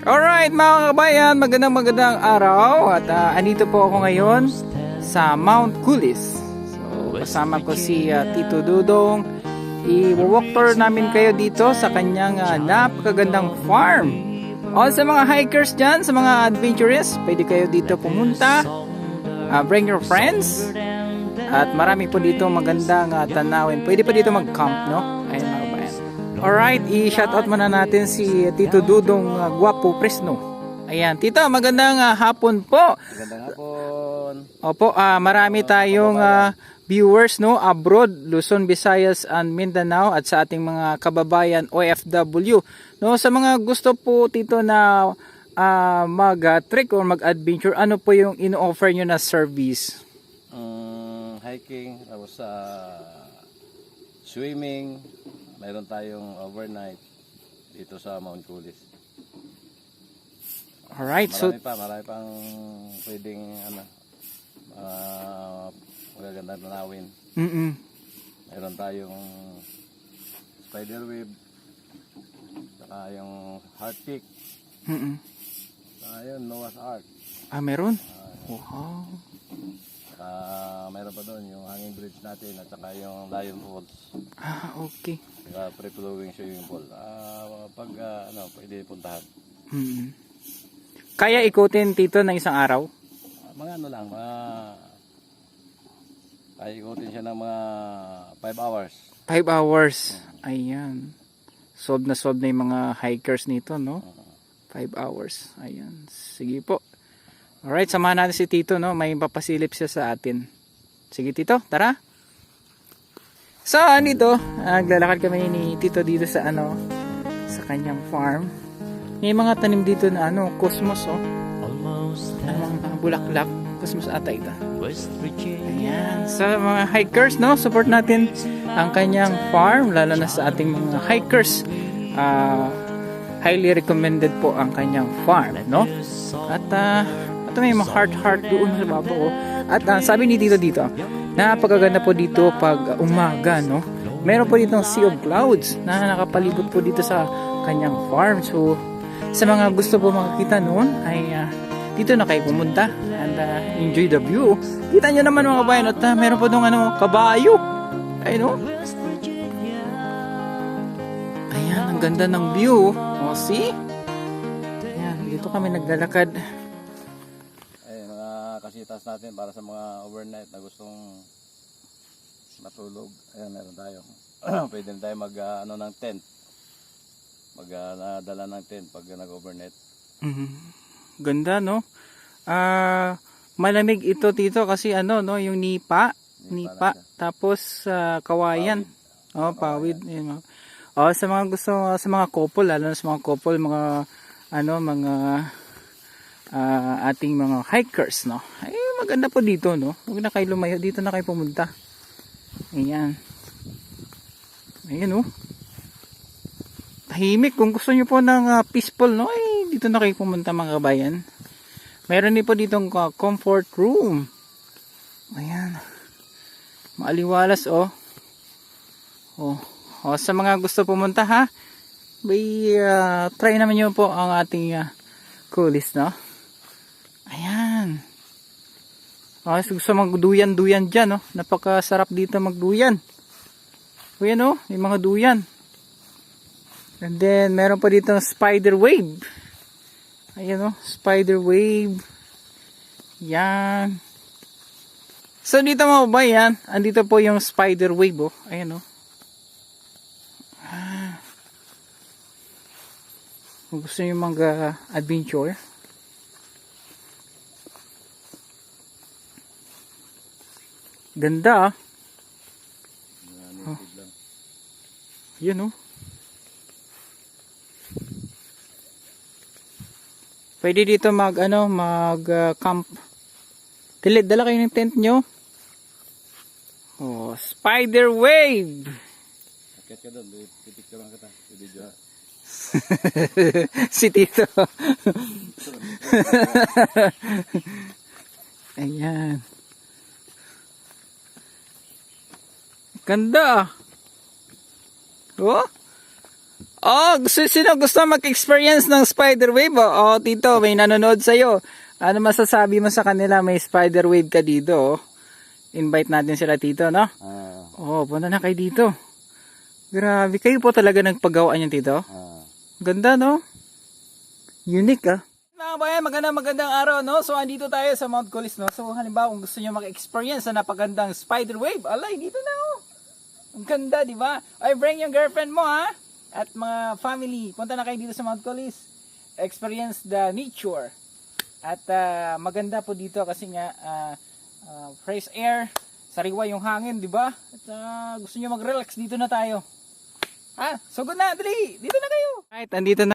Alright mga kabayan, magandang araw at andito po ako ngayon sa Mount Kulis. So kasama ko si Tito Dudong. I-walk tour namin kayo dito sa kanyang napakagandang farm. O sa mga hikers dyan, sa mga adventurers, pwede kayo dito pumunta. Bring your friends. At marami po dito magandang tanawin. Pwede pa dito mag-camp, no? Ayun mga kabayan. Alright, i-shoutout muna natin si Tito Dudong Guapo Fresno. Ayan, Tito, magandang hapon po. Magandang hapon. Opo, marami tayong viewers no abroad, Luzon, Visayas and Mindanao at sa ating mga kababayan OFW. No, sa mga gusto po Tito na mag-trek or mag-adventure, ano po yung ino-offer nyo na service? Hiking, tapos swimming. Mayroon tayong overnight dito sa Mount Kulis. Alright, Marami pang pwedeng magagandang tanawin. Mayroon tayong spider web, saka yung heart peak, saka yun, Noah's Ark. Meron? Wow. Mayroon pa doon yung hanging bridge natin at saka yung Lion Falls. Okay. Saka free-flowing swimming pool. Pwede puntahan. Kaya ikutin Tito ng isang araw? Kaya ikutin siya ng mga 5 hours. 5 hours. Ayan. Solve na yung mga hikers nito, no? 5 hours. Ayan. Sige po. Alright, samahan natin si Tito, no? May papasilip siya sa atin. Sige Tito, tara. So, dito, naglalakad kami ni Tito dito sa sa kanyang farm. May mga tanim dito na cosmos, oh. Mga bulaklak. Cosmos ata ito. Ayan. Sa mga hikers, no? Support natin ang kanyang farm, lalo na sa ating mga hikers. Highly recommended po ang kanyang farm, no? At ito may mga heart doon sa baba, oh. At sabi ni Tito dito, napakaganda po dito pag umaga, no? Meron po dito sea of clouds na nakapalibot po dito sa kanyang farm. So, sa mga gusto po makakita noon ay dito na kayo pumunta and enjoy the view. Kita nyo naman mga kabayan at meron po doon kabayo. Ayun, no? Ayan, ang ganda ng view. O, see? Ayan, dito kami naglalakad. Kasitas natin para sa mga overnight na gustong matulog. Ayan, meron tayo. Pwede na tayo ng tent. Nadala ng tent pag nag-overnight. Ganda, no? Malamig ito Tito kasi no, yung nipa tapos kawayan. Pawid. Yun, sa mga gusto, sa mga couple, lalo na sa mga couple, mga ating mga hikers, no? Ay, maganda po dito, no? Huwag na kayo lumayo, dito na kayo pumunta. Ayan. Ayan, oh. Tahimik. Kung gusto nyo po ng peaceful, no? Ay, dito na kayo pumunta mga kabayan. Meron din po ditong comfort room. Ayan. Maaliwalas, oh. Sa mga gusto pumunta, ha? Try naman nyo po ang ating Kulis, no? Ayan. Gusto magduyan-duyan dyan, no? Napakasarap dito magduyan. Ayan, oh. May mga duyan. And then, meron pa dito spider wave. Ayan, oh. Spider wave. Yan. So, dito mga bayan, andito po yung spider wave, oh. Ayan, oh. Kung gusto nyo mag-adventure, ganda, yun, oh. Pwede dito mag-camp. Dala kayo ng tent nyo. Spider wave. Akit ka doon, pipicturean kita. Video. Si Tito. Ayan. Ganda. Oh. Oh, sino gusto mag-experience ng spider wave? Oh, Tito, may nanonood sa'yo. Ano masasabi mo sa kanila? May spider wave ka dito. Oh. Invite natin sila, Tito, no? Oh, punta na kayo dito. Grabe, kayo po talaga nagpagawa niyan, Tito? Ganda, no? Unique, ah. Mga bayan, magandang araw, no? So, andito tayo sa Mount Colis, no? So, halimbawa, kung gusto nyo maka-experience na napagandang spider wave, alay, dito na, oh. Ang ganda, di ba? Ay, bring yung girlfriend mo, ha? At mga family, punta na kayo dito sa Mount Colis. Experience the nature. At maganda po dito kasi nga fresh air, sariwa yung hangin, di ba? At gusto niyo mag-relax, dito na tayo. Ha? So good na, dali. Dito na kayo. Right, andito na